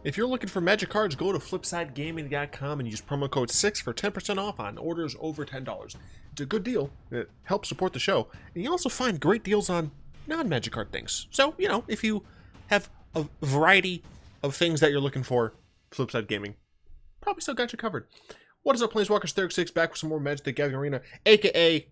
If you're looking for Magic cards, go to flipsidegaming.com and use promo code 6 for 10% off on orders over $10. It's a good deal. It helps support the show. And you also find great deals on non-Magic card things. So, you know, if you have a variety of things that you're looking for, Flipside Gaming probably still got you covered. What is up, Planeswalkers? 36 back with some more Magic the Gathering Arena, aka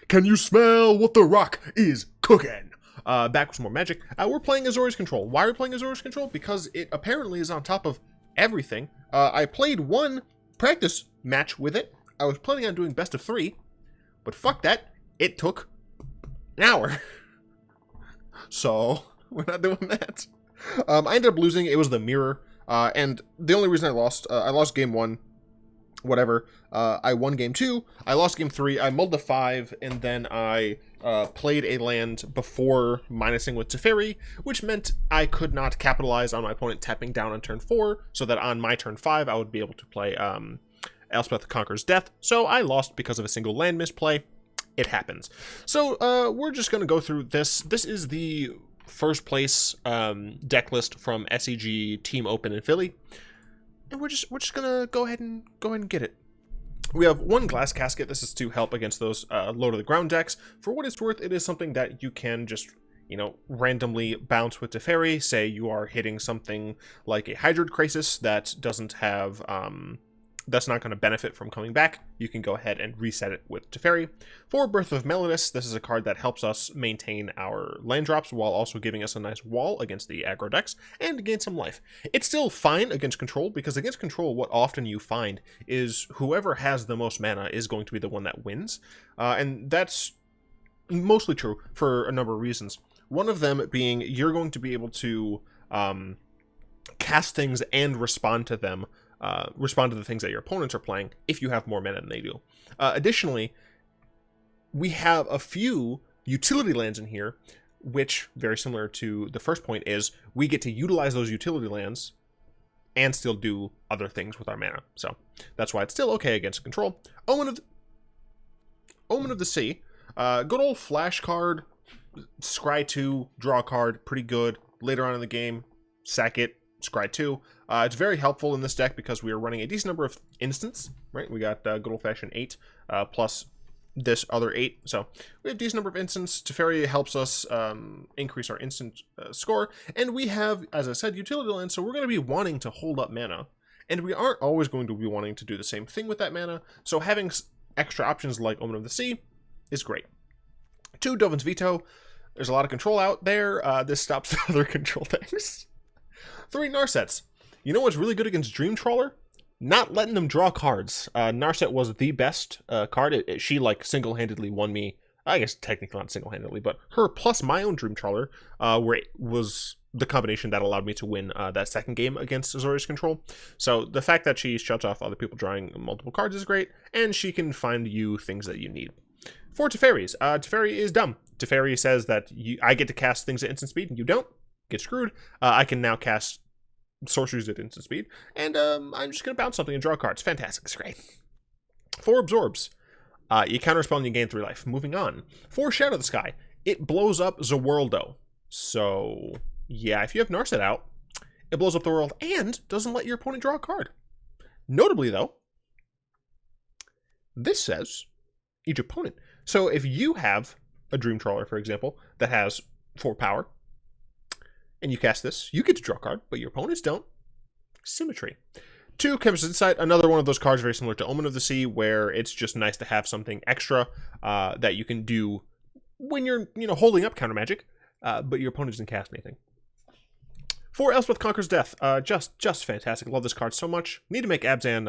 Can You Smell What the Rock Is Cooking? Back with some more Magic. We're playing Azorius Control. Why are we playing Azorius Control? Because it apparently is on top of everything. I played one practice match with it. I was planning on doing best of 3, but fuck that. It took an hour. So, we're not doing that. I ended up losing. It was the mirror. And the only reason I lost game 1. Whatever. I won game 2. I lost game 3. I mulled the 5, and then I played a land before minusing with Teferi, which meant I could not capitalize on my opponent tapping down on turn 4, so that on my turn 5 I would be able to play Elspeth Conquers Death. So I lost because of a single land misplay. It happens. So we're just going to go through this. This is the first place deck list from SEG Team Open in Philly. And we're just gonna go ahead and get it. We have one Glass Casket. This is to help against those low to the ground decks. For what it's worth, it is something that you can just, you know, randomly bounce with Teferi. Say you are hitting something like a Hydroid Crisis that doesn't have that's not going to benefit from coming back. You can go ahead and reset it with Teferi. For Birth of Meletis, this is a card that helps us maintain our land drops while also giving us a nice wall against the aggro decks and gain some life. It's still fine against control, because against control, what often you find is whoever has the most mana is going to be the one that wins. And that's mostly true for a number of reasons. One of them being you're going to be able to cast things and respond to them. Respond to the things that your opponents are playing if you have more mana than they do. Additionally, we have a few utility lands in here, which, very similar to the first point, is we get to utilize those utility lands and still do other things with our mana. So that's why it's still okay against control. Omen of the Sea. Good old flash card. Scry 2, draw a card, pretty good. Later on in the game, sack it, scry 2. It's very helpful in this deck because we are running a decent number of instants, right? We got good old-fashioned 8 plus this other 8. So we have a decent number of instants. Teferi helps us increase our instant score. And we have, as I said, utility land, so we're going to be wanting to hold up mana. And we aren't always going to be wanting to do the same thing with that mana. So having extra options like Omen of the Sea is great. 2, Dovin's Veto. There's a lot of control out there. This stops other control things. 3, Narsets. You know what's really good against Dream Trawler? Not letting them draw cards. Narset was the best card. She, like, single-handedly won me. I guess technically not single-handedly, but her plus my own Dream Trawler was the combination that allowed me to win that second game against Azorius Control. So the fact that she shuts off other people drawing multiple cards is great, and she can find you things that you need. 4, Teferis. Teferi is dumb. Teferi says that I get to cast things at instant speed, and you don't. Get screwed. I can now cast sorceries at instant speed, and I'm just going to bounce something and draw cards. Fantastic. It's great. 4, Absorbs. You counterspell and you gain 3 life. Moving on. 4, Shatter the Sky. It blows up Zawirldo. So, yeah, if you have Narset out, it blows up the world and doesn't let your opponent draw a card. Notably, though, this says each opponent. So if you have a Dream Trawler, for example, that has 4 power, and you cast this, you get to draw a card, but your opponents don't. Symmetry. 2, Chemister's Insight, another one of those cards very similar to Omen of the Sea, where it's just nice to have something extra that you can do when you're, holding up counter magic, but your opponent doesn't cast anything. 4, Elspeth Conquers Death. Just fantastic. Love this card so much. Need to make Abzan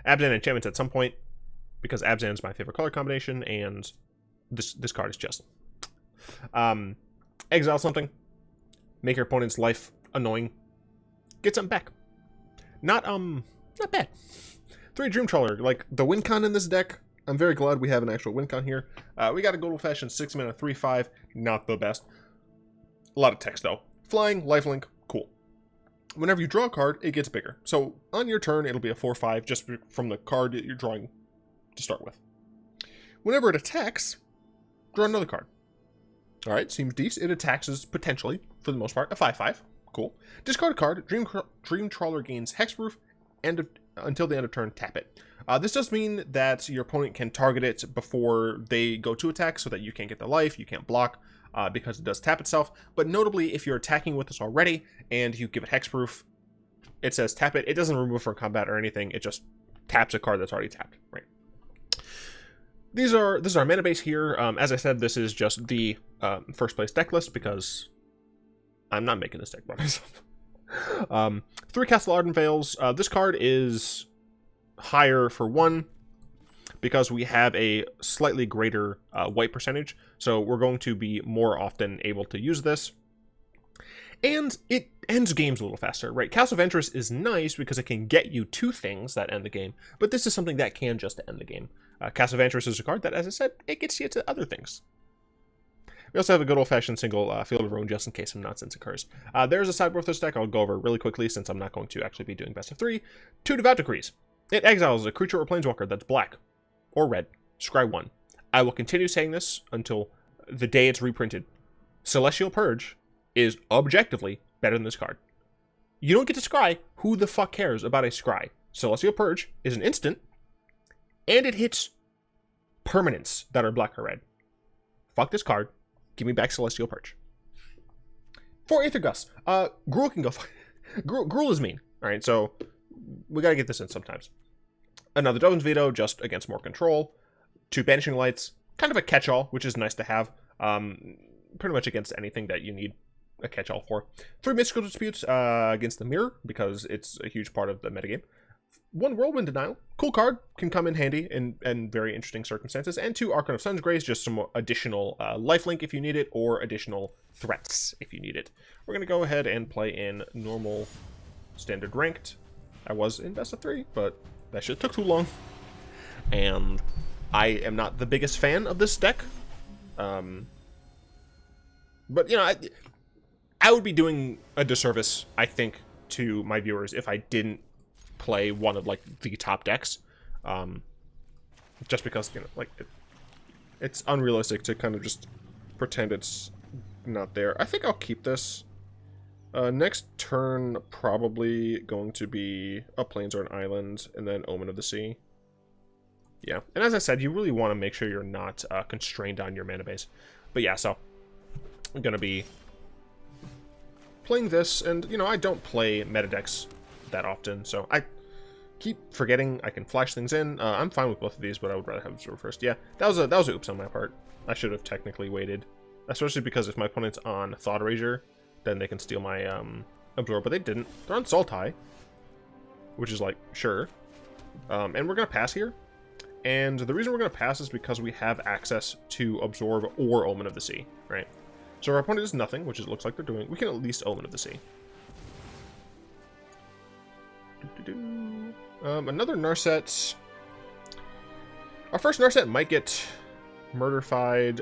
enchantments at some point, because Abzan is my favorite color combination, and this card is just exile something. Make your opponent's life annoying. Get something back. Not bad. 3, Dream Trawler. Like, the win con in this deck, I'm very glad we have an actual win con here. We got a good old-fashioned 6-mana 3/5. Not the best. A lot of text, though. Flying, lifelink, cool. Whenever you draw a card, it gets bigger. So, on your turn, it'll be a 4/5 just from the card that you're drawing to start with. Whenever it attacks, draw another card. Alright, seems decent. It attacks as, potentially, for the most part, a 5/5. Cool. Discard a card. Dream Trawler gains hexproof, and until the end of turn, tap it. This does mean that your opponent can target it before they go to attack, so that you can't get the life, you can't block, because it does tap itself. But notably, if you're attacking with this already and you give it hexproof, it says tap it. It doesn't remove from combat or anything. It just taps a card that's already tapped. Right. This is our mana base here. As I said, this is just the first place deck list because I'm not making this deck by myself. 3 Castle Ardenvales. This card is higher for 1 because we have a slightly greater white percentage, so we're going to be more often able to use this. And it ends games a little faster, right? Castle Vantress is nice because it can get you 2 things that end the game, but this is something that can just end the game. Castle Vantress is a card that, as I said, it gets you to other things. We also have a good old-fashioned single Field of Ruin just in case some nonsense occurs. There's a sideboard for this deck I'll go over really quickly since I'm not going to actually be doing best of 3. 2 Devout Decrees. It exiles a creature or planeswalker that's black or red. Scry 1. I will continue saying this until the day it's reprinted. Celestial Purge is objectively better than this card. You don't get to scry. Who the fuck cares about a scry? Celestial Purge is an instant, and it hits permanents that are black or red. Fuck this card. Give me back Celestial Purge. 4 Aether Gust. Gruul can go. Gruul is mean. Alright, so we gotta get this in sometimes. Another Dovin's Veto, just against more control. 2 Banishing Lights. Kind of a catch-all, which is nice to have. Pretty much against anything that you need a catch-all for. 3 Mystical Disputes against the Mirror, because it's a huge part of the metagame. 1 Whirlwind Denial. Cool card. Can come in handy in very interesting circumstances. And 2 Archon of Sun's Grace, just some additional lifelink if you need it, or additional threats if you need it. We're going to go ahead and play in normal, standard ranked. I was in best of 3, but that shit took too long. And I am not the biggest fan of this deck. But, you know, I would be doing a disservice, I think, to my viewers if I didn't play one of, like, the top decks. Just because, you know, like, it's unrealistic to kind of just pretend it's not there. I think I'll keep this. Next turn, probably going to be a Plains or an Island, and then Omen of the Sea. Yeah, and as I said, you really want to make sure you're not constrained on your mana base. But yeah, so I'm going to be playing this, and, you know, I don't play meta decks that often, so I keep forgetting I can flash things in. I'm fine with both of these, but I would rather have Absorb first. Yeah, that was a oops on my part. I should have technically waited, especially because if my opponent's on Thought Erasure, then they can steal my Absorb, but they didn't. They're on Sultai, which is like, sure. And we're going to pass here. And the reason we're going to pass is because we have access to Absorb or Omen of the Sea, right? So our opponent does nothing, which it looks like they're doing. We can at least Omen of the Sea. Another Narset. Our first Narset might get murderfied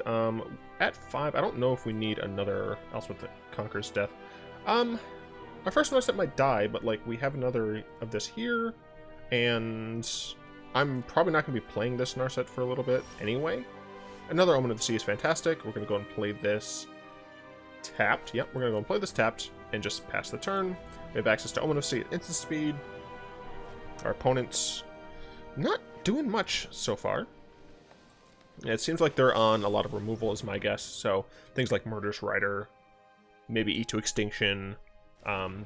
at 5. I don't know if we need another Elspeth that conquers death. Our first Narset might die, but like we have another of this here, and I'm probably not going to be playing this Narset for a little bit anyway. Another Omen of the Sea is fantastic. We're going to go and play this tapped. Yep, we're going to go and play this tapped and just pass the turn. We have access to Omen of the Sea at instant speed. Our opponent's not doing much so far. It seems like they're on a lot of removal is my guess. So things like Murderous Rider, maybe Eat to Extinction.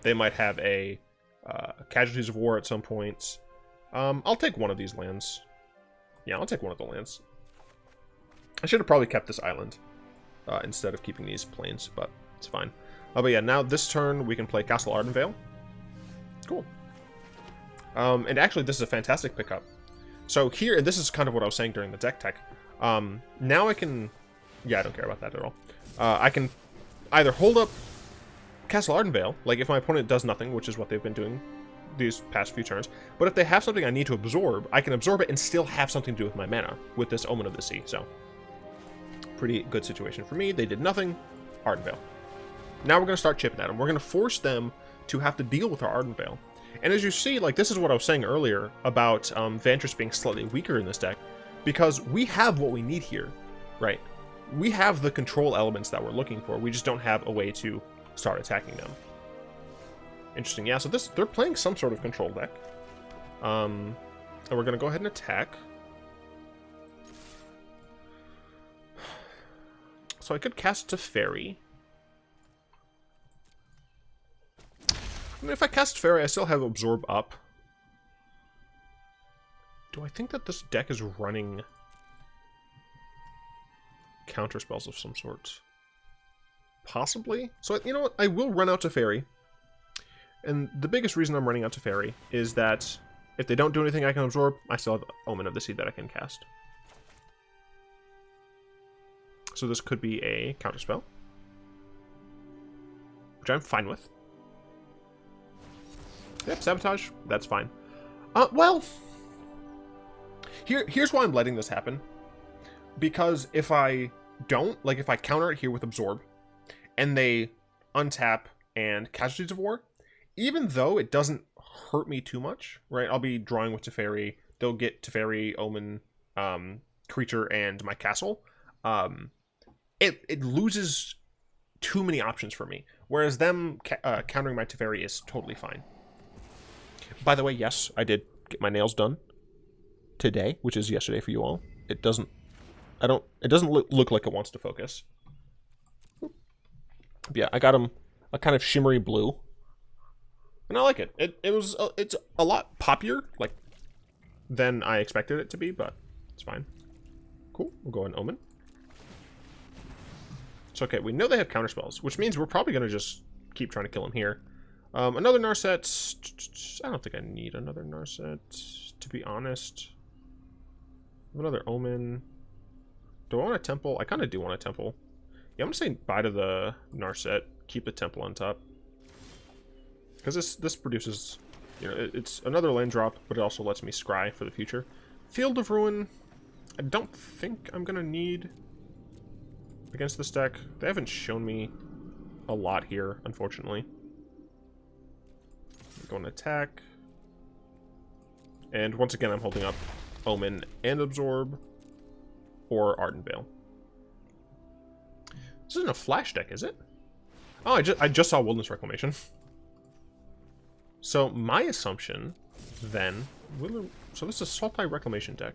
They might have a Casualties of War at some point. I'll take one of these lands. Yeah, I'll take one of the lands. I should have probably kept this island instead of keeping these plains, but it's fine. But yeah, now this turn we can play Castle Ardenvale. Cool. And actually, this is a fantastic pickup. So here, this is kind of what I was saying during the DeckTech. Now I can... Yeah, I don't care about that at all. I can either hold up Castle Ardenvale, like if my opponent does nothing, which is what they've been doing these past few turns. But if they have something I need to absorb, I can absorb it and still have something to do with my mana with this Omen of the Sea. So, pretty good situation for me. They did nothing. Ardenvale. Now we're going to start chipping at them. We're going to force them to have to deal with our Ardenvale. And as you see, like, this is what I was saying earlier about Vantress being slightly weaker in this deck, because we have what we need here, right? We have the control elements that we're looking for. We just don't have a way to start attacking them. Interesting. Yeah, so they're playing some sort of control deck. And we're going to go ahead and attack. So I could cast Teferi. I mean, if I cast Teferi, I still have Absorb up. Do I think that this deck is running counter spells of some sort? Possibly. So, you know what? I will run out Teferi. And the biggest reason I'm running out Teferi is that if they don't do anything I can absorb, I still have Omen of the Sea that I can cast. So this could be a counterspell, which I'm fine with. Yep, Sabotage, that's fine. Well, here's why I'm letting this happen. Because if I don't, like if I counter it here with Absorb, and they untap and Casualties of War, even though it doesn't hurt me too much, right? I'll be drawing with Teferi, they'll get Teferi, Omen, creature, and my castle. It loses too many options for me, whereas them countering my Teferi is totally fine. By the way, yes, I did get my nails done today, which is yesterday for you all. It doesn't look like it wants to focus. But yeah, I got them a kind of shimmery blue, and I like it. It's a lot poppier like than I expected it to be, but it's fine. Cool. We'll go in Omen. So, okay, we know they have counterspells, which means we're probably going to just keep trying to kill him here. Another Narset. I don't think I need another Narset, to be honest. Another Omen. Do I want a Temple? I kind of do want a Temple. Yeah, I'm going to say bye to the Narset. Keep the Temple on top. Because this produces, you know, it's another land drop, but it also lets me scry for the future. Field of Ruin. I don't think I'm going to need against this deck. They haven't shown me a lot here, unfortunately. I'm going to attack. And once again, I'm holding up Omen and Absorb or Ardenvale. This isn't a flash deck, is it? Oh, I just saw Wilderness Reclamation. So my assumption then, so this is a Sultai Reclamation deck.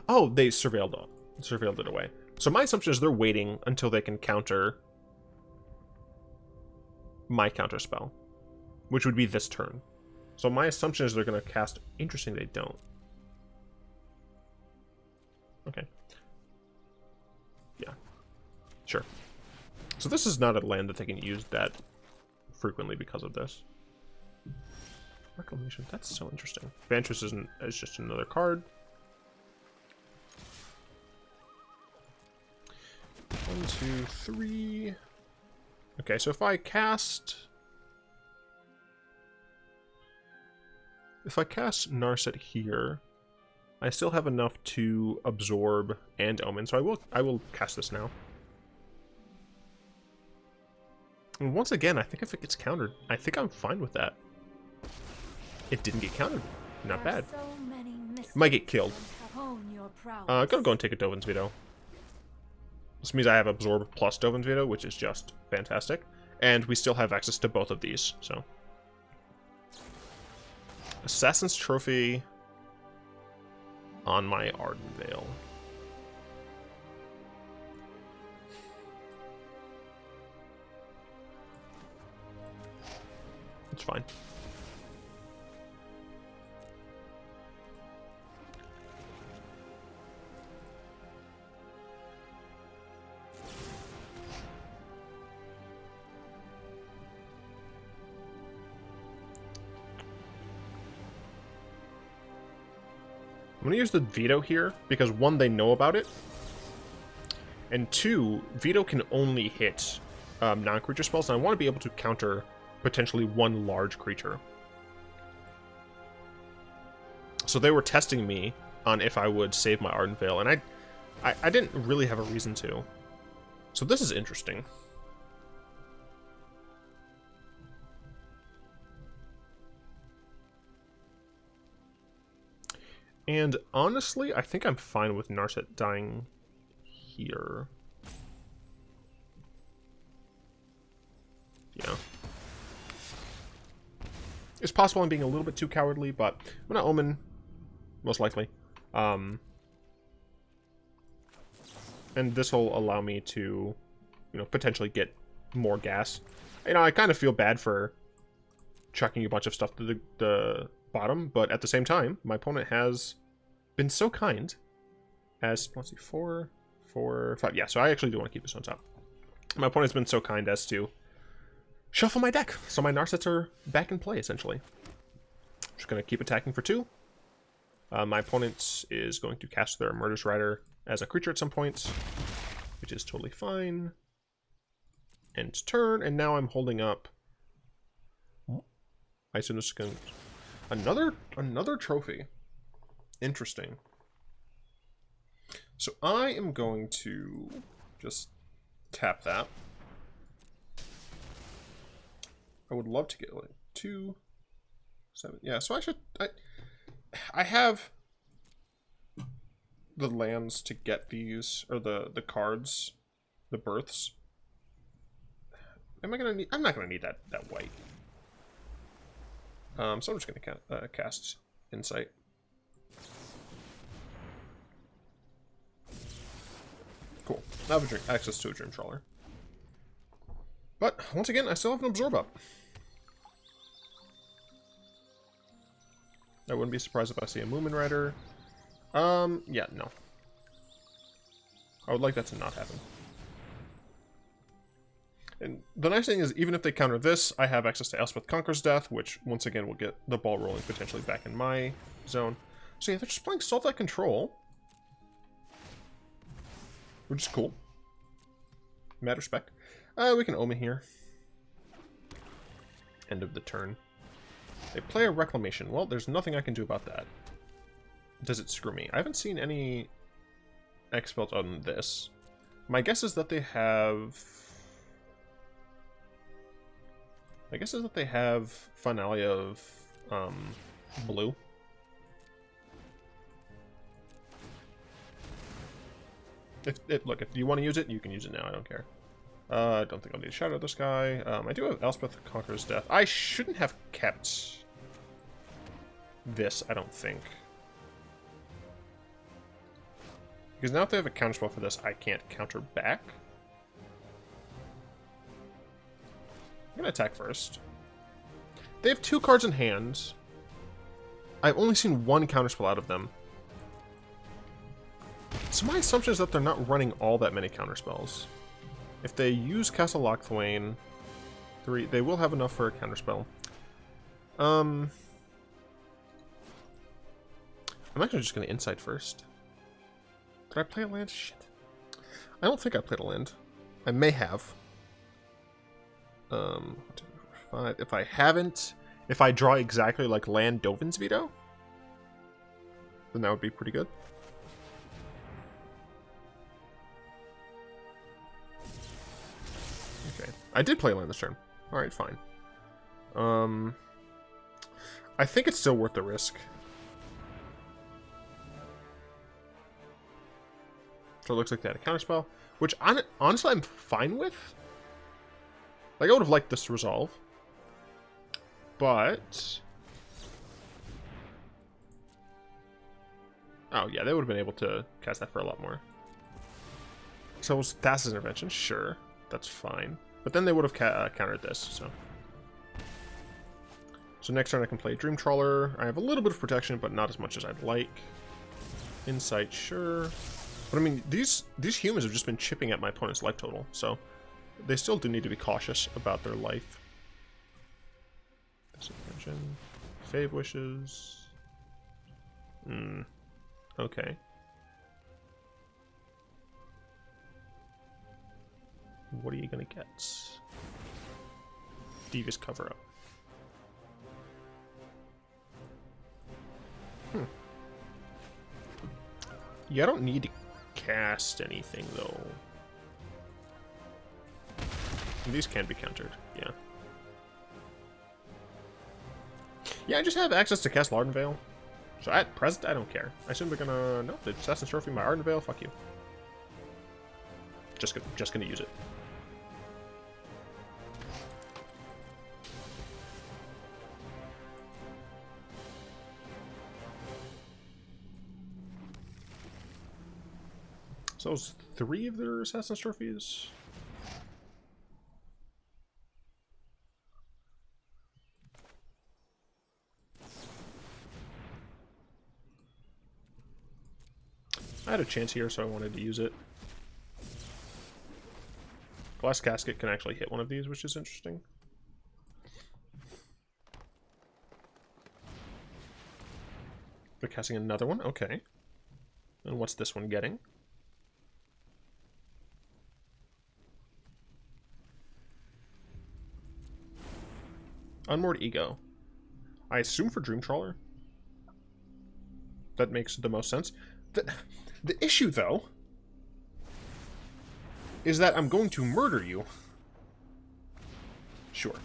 Oh, they surveilled it away. So my assumption is they're waiting until they can counter my counter spell, which would be this turn. So my assumption is they're going to cast. Interesting, they don't. Okay. Yeah. Sure. So this is not a land that they can use that frequently because of this. Reclamation. That's so interesting. Vantress is just another card. 1, 2, 3. Okay, so if I cast Narset here, I still have enough to absorb and Omen, so I will cast this now. And once again, I think if it gets countered, I think I'm fine with that. It didn't get countered. Not bad. It might get killed. I'm gonna go and take a Dovin's Veto. This means I have Absorb plus Dovin's Veto, which is just fantastic. And we still have access to both of these, so. Assassin's Trophy on my Ardenvale. It's fine. I'm going to use the Veto here, because one, they know about it, and two, Veto can only hit non-creature spells, and I want to be able to counter potentially one large creature. So they were testing me on if I would save my Ardenvale, and I didn't really have a reason to. So this is interesting. And honestly, I think I'm fine with Narset dying here. Yeah. It's possible I'm being a little bit too cowardly, but I'm gonna Omen, most likely. And this will allow me to, you know, potentially get more gas. You know, I kind of feel bad for chucking a bunch of stuff to the bottom, but at the same time, my opponent has been so kind as, let's see, 4, 4, 5. Yeah, so I actually do want to keep this on top. My opponent's been so kind as to shuffle my deck, so my Narsets are back in play, essentially. I'm just going to keep attacking for 2. My opponent is going to cast their Murderous Rider as a creature at some point, which is totally fine. End turn, and now I'm holding up. I assume this is going to... Another trophy. Interesting. So I am going to just tap that. I would love to get like 2, 7. Yeah, so I have the lands to get these, or the cards, the births. Am I gonna need? I'm not gonna need that white. So I'm just gonna cast Insight. Cool. I have access to a Dream Trawler. But once again, I still have an Absorb up. I wouldn't be surprised if I see a Moomin Rider. Yeah, no. I would like that to not happen. And the nice thing is, even if they counter this, I have access to Elspeth Conquers Death, which, once again, will get the ball rolling potentially back in my zone. So yeah, they're just playing Sultai Control. Which is cool. Mad respect. We can Omen here. End of the turn. They play a Reclamation. Well, there's nothing I can do about that. Does it screw me? I haven't seen any X spells other than this. My guess is that they have... My guess is that they have Finale of blue. Look, if you want to use it, you can use it now. I don't care. I don't think I'll need to Shatter the Sky. I do have Elspeth Conquers Death. I shouldn't have kept this, I don't think. Because now if they have a counterspell for this, I can't counter back. I'm going to attack first. They have 2 cards in hand. I've only seen 1 counterspell out of them. So my assumption is that they're not running all that many counterspells. If they use Castle Ardenvale, 3, they will have enough for a counterspell. I'm actually just going to Insight first. Did I play a land? Shit. I don't think I played a land. I may have. 1, 2, 5. If I haven't, if I draw exactly like land Dovin's Veto, then that would be pretty good. Okay. I did play land this turn. Alright, fine. I think it's still worth the risk. So it looks like they had a counterspell, which honestly I'm fine with. Like, I would have liked this to resolve. But... oh, yeah, they would have been able to cast that for a lot more. So it was Thassa's Intervention, sure. That's fine. But then they would have countered this, so... So next turn I can play Dream Trawler. I have a little bit of protection, but not as much as I'd like. Insight, sure. But I mean, these humans have just been chipping at my opponent's life total, so they still do need to be cautious about their life. Disadvantage. Fave Wishes. Okay. What are you gonna get? Devious Cover-Up. Yeah, I don't need to cast anything, though. These can be countered, yeah. Yeah, I just have access to Castle Ardenvale. So at present, I don't care. I assume they're gonna... no, the Assassin's Trophy, my Ardenvale, fuck you. Just gonna use it. So it's 3 of their Assassin's Trophies. I had a chance here, so I wanted to use it. Glass Casket can actually hit one of these, which is interesting. They're casting another one? Okay. And what's this one getting? Unmoored Ego. I assume for Dream Trawler. That makes the most sense. The issue, though, is that I'm going to murder you. Sure.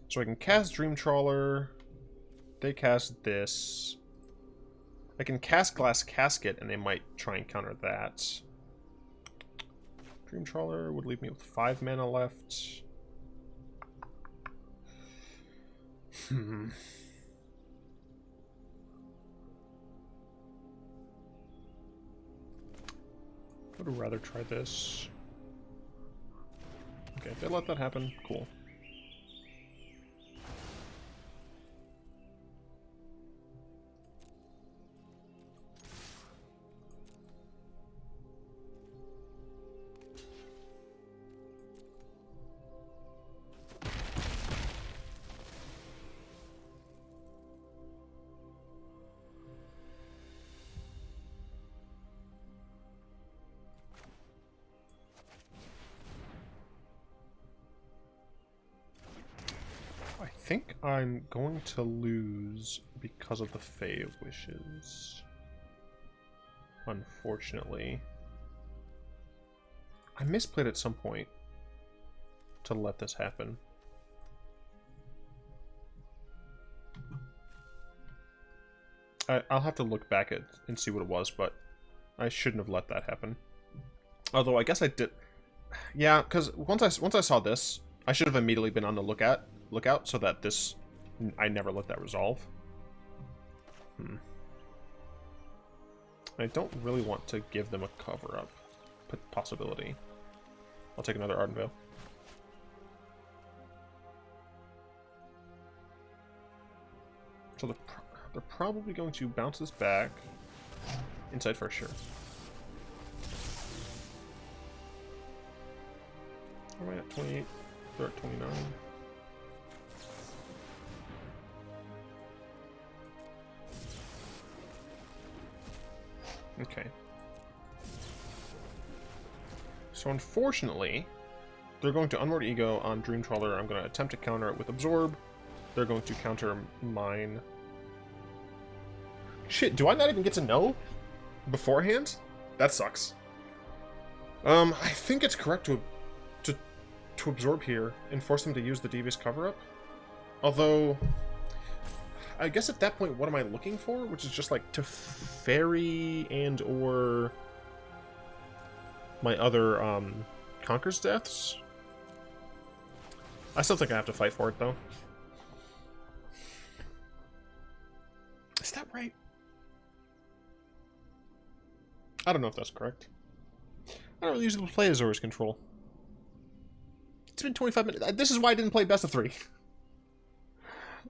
So I can cast Dream Trawler. They cast this. I can cast Glass Casket, and they might try and counter that. Dream Trawler would leave me with 5 mana left. I would rather try this. Okay, if they let that happen, cool. I think I'm going to lose because of the Fae of Wishes. Unfortunately. I misplayed at some point to let this happen. I'll have to look back at and see what it was, but I shouldn't have let that happen. Although I guess I did. Yeah, because once I saw this, I should have immediately been on the lookout so that this I never let that resolve. I don't really want to give them a cover-up possibility. I'll take another Ardenvale. So they're probably going to bounce this back. Inside for sure. Am I at 28? They're at 29. Okay. So unfortunately, they're going to Unmoored Ego on Dream Trawler. I'm going to attempt to counter it with Absorb. They're going to counter mine. Shit, do I not even get to know beforehand? That sucks. I think it's correct to absorb here and force them to use the Devious Cover-Up. Although, I guess at that point, what am I looking for? Which is just like Teferi and or my other Conquer's Deaths. I still think I have to fight for it, though. Is that right? I don't know if that's correct. I don't really usually play Azorius Control. It's been 25 minutes. This is why I didn't play Best of 3.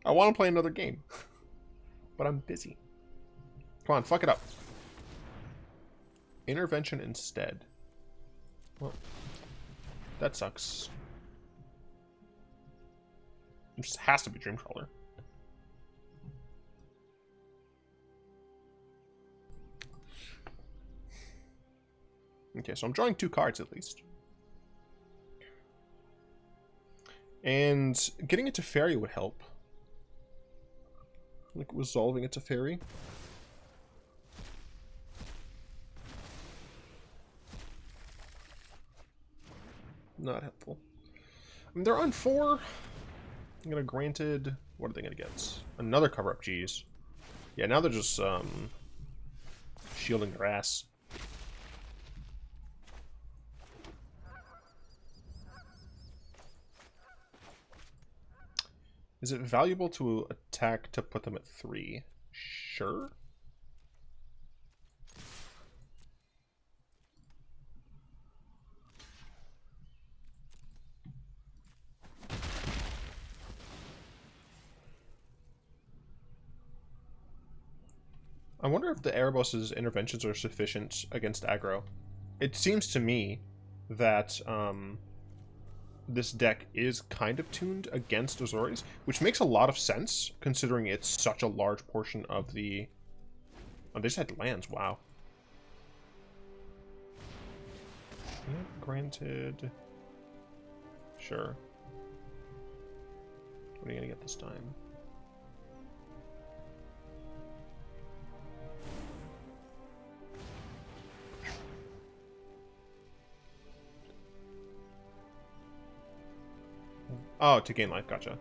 I want to play another game. But I'm busy. Come on, fuck it up. Intervention instead. Well, that sucks. It just has to be Dream Trawler. Okay, so I'm drawing 2 cards at least. And getting it to Teferi would help. Like resolving it to Teferi. Not helpful. I mean, they're on 4. I'm gonna granted. What are they gonna get? Another cover up, geez. Yeah, now they're just shielding their ass. Is it valuable to attack to put them at 3? Sure. I wonder if the Erebos' interventions are sufficient against aggro. It seems to me that this deck is kind of tuned against Azorius, which makes a lot of sense, considering it's such a large portion of the... Oh, they just had lands, wow. Yeah, granted... Sure. What are you gonna get this time? Oh, to gain life, gotcha.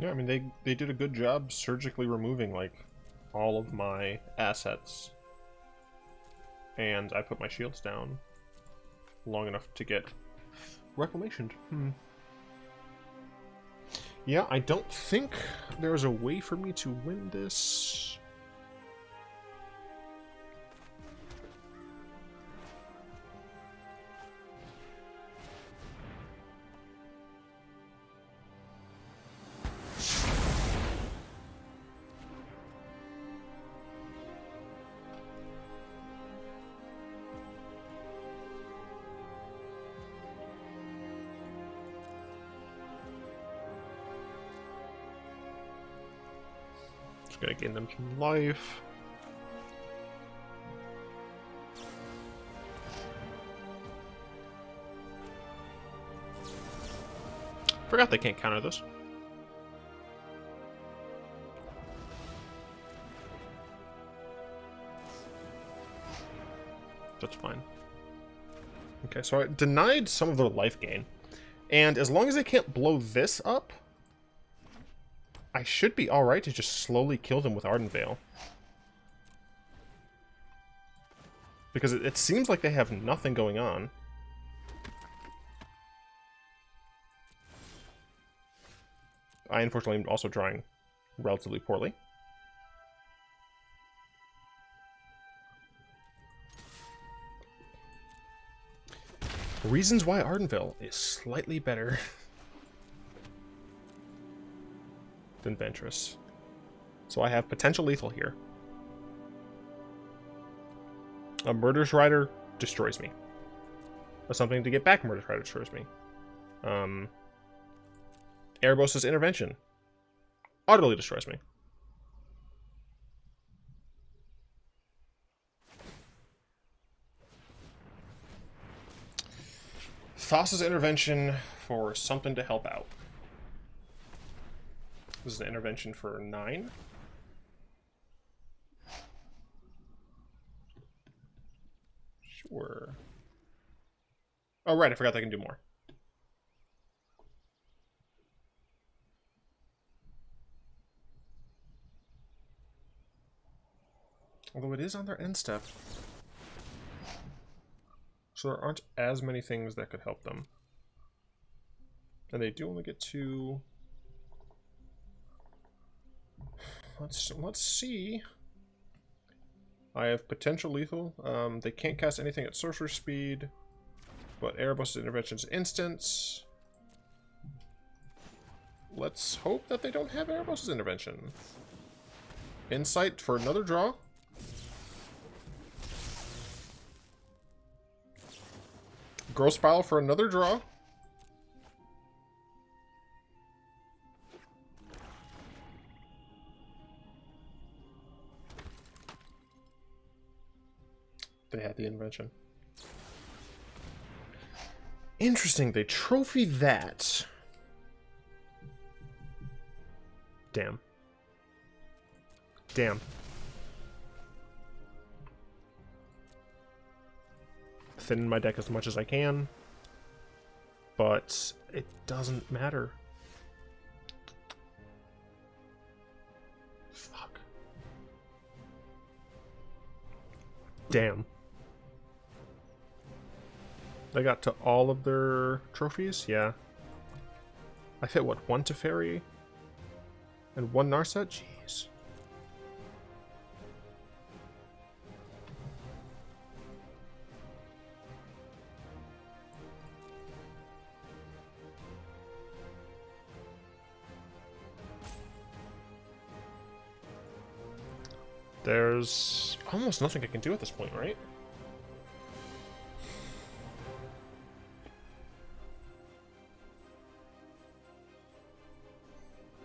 Yeah, I mean, they did a good job surgically removing, like, all of my assets. And I put my shields down long enough to get Reclamation. Yeah, I don't think there's a way for me to win this. Gonna gain them some life. Forgot they can't counter this. That's fine. Okay, so I denied some of their life gain. And as long as they can't blow this up, I should be alright to just slowly kill them with Ardenvale. Because it seems like they have nothing going on. I unfortunately am also drawing relatively poorly. Reasons why Ardenvale is slightly better than Vantress. So I have potential lethal here. A Murderous Rider destroys me. Something to get back Murderous Rider destroys me. Erebos' Intervention utterly destroys me. Thassa's Intervention for something to help out. This is an intervention for 9. Sure. Oh, right, I forgot they can do more. Although it is on their end step. So there aren't as many things that could help them. And they do only get to... Let's see. I have potential lethal. They can't cast anything at sorcerer speed, but Erebos' Intervention's instance. Let's hope that they don't have Erebos' Intervention. Insight for another draw. Growth Spiral for another draw. They had the invention. Interesting, they trophy that. Damn. Damn. Thin my deck as much as I can, but it doesn't matter. Fuck. Damn. They got to all of their trophies? Yeah. I hit, what, 1 Teferi? And 1 Narset? Jeez. There's almost nothing I can do at this point, right?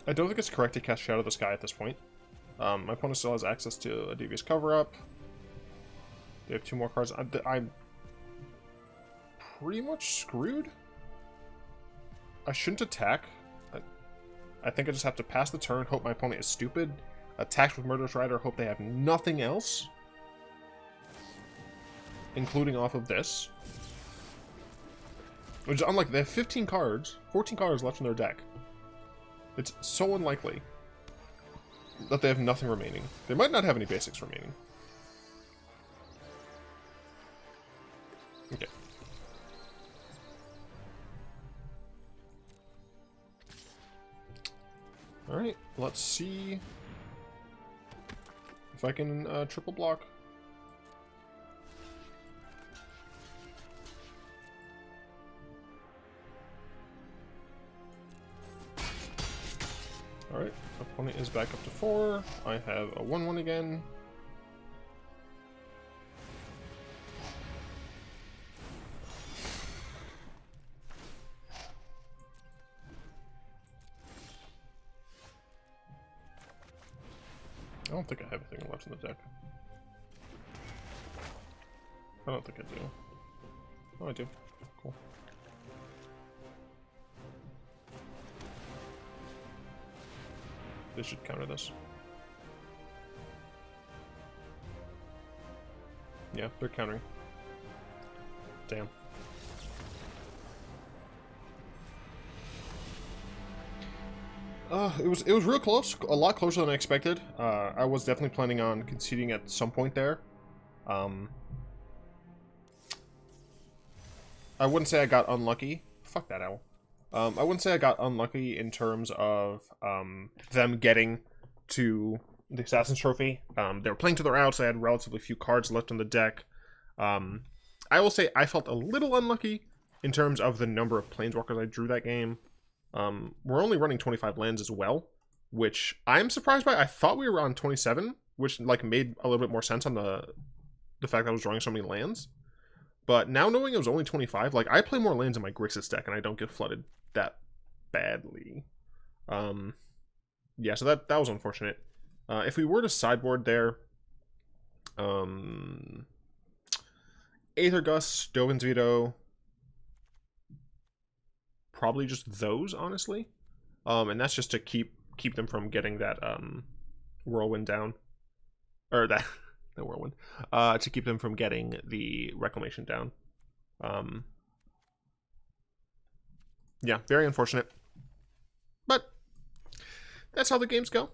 I don't think it's correct to cast Shatter the Sky at this point. My opponent still has access to a Devious Cover-Up. They have 2 more cards. I'm pretty much screwed. I shouldn't attack. I think I just have to pass the turn, hope my opponent is stupid, attack with Murderous Rider, hope they have nothing else, including off of this. Which is unlike, they have 15 cards, 14 cards left in their deck. It's so unlikely that they have nothing remaining. They might not have any basics remaining. Okay. Alright, let's see if I can triple block. Alright, opponent is back up to 4. I have a 1-1 again. I don't think I have anything left in the deck. I don't think I do. Oh, I do. Cool. They should counter this. Yeah, they're countering. Damn. It was real close, a lot closer than I expected. I was definitely planning on conceding at some point there. I wouldn't say I got unlucky. Fuck that owl. I wouldn't say I got unlucky in terms of them getting to the Assassin's Trophy. They were playing to their outs. I had relatively few cards left in the deck. I will say I felt a little unlucky in terms of the number of Planeswalkers I drew that game. We're only running 25 lands as well, which I'm surprised by. I thought we were on 27, which like made a little bit more sense on the fact that I was drawing so many lands. But now knowing it was only 25, like I play more lands in my Grixis deck and I don't get flooded that badly. Yeah, so that was unfortunate. If we were to sideboard there, Aether Gust, Dovin's Veto, probably just those, honestly. And that's just to keep them from getting that whirlwind down. Or that the whirlwind. To keep them from getting the Reclamation down. Yeah, very unfortunate. But that's how the games go.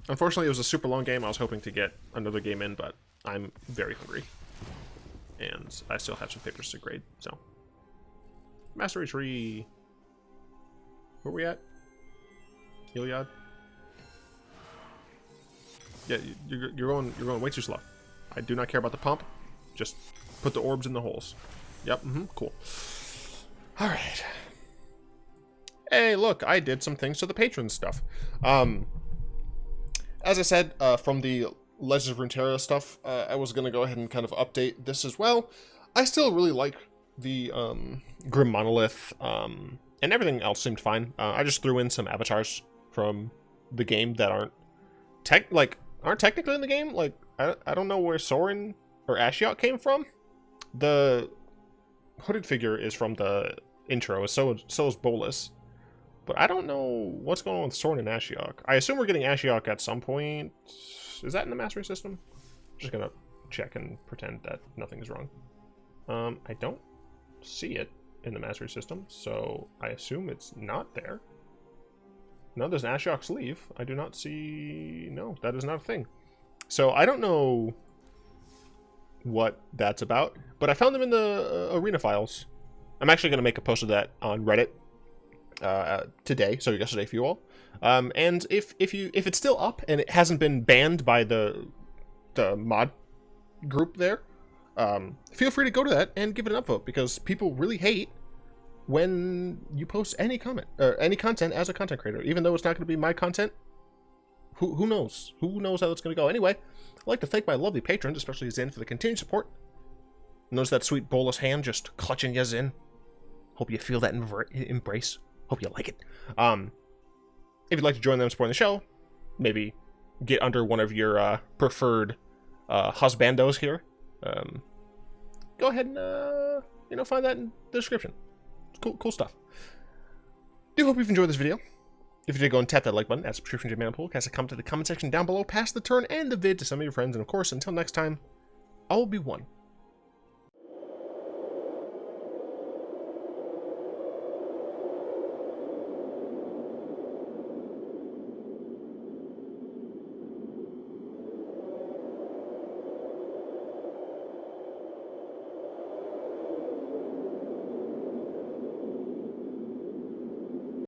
Unfortunately, it was a super long game. I was hoping to get another game in, but I'm very hungry. And I still have some papers to grade, so. Mastery Tree. Where are we at? Iliad? Yeah, you're going way too slow. I do not care about the pump. Just put the orbs in the holes. Yep, cool. Alright. Hey, look, I did some things to the patron stuff. As I said, from the Legends of Runeterra stuff, I was going to go ahead and kind of update this as well. I still really like the Grim Monolith, and everything else seemed fine. I just threw in some avatars from the game that aren't technically in the game. Like, I don't know where Sorin or Ashiok came from. The hooded figure is from the intro, so is Bolas. But I don't know what's going on with Sorin and Ashiok. I assume we're getting Ashiok at some point. Is that in the mastery system? I'm just gonna check and pretend that nothing is wrong. I don't see it in the mastery system, so I assume it's not there. No, there's an Ashiok sleeve. I do not see... No, that is not a thing. So I don't know what that's about, but I found them in the arena files. I'm actually going to make a post of that on Reddit today, so yesterday for you all. And if it's still up and it hasn't been banned by the mod group there, feel free to go to that and give it an upvote, because people really hate when you post any comment or any content as a content creator, even though it's not going to be my content. Who knows? Who knows how that's going to go? Anyway, I'd like to thank my lovely patrons, especially Zin, for the continued support. Notice that sweet Bolas hand just clutching you, Zin. Hope you feel that embrace. Hope you like it. If you'd like to join them supporting the show, maybe get under one of your preferred husbandos here, go ahead and find that in the description. It's cool stuff. Do hope you've enjoyed this video. If you did, go and tap that like button, add subscription to your Mana Pool, cast a comment to the comment section down below, pass the turn and the vid to some of your friends, and of course, until next time, I will be one.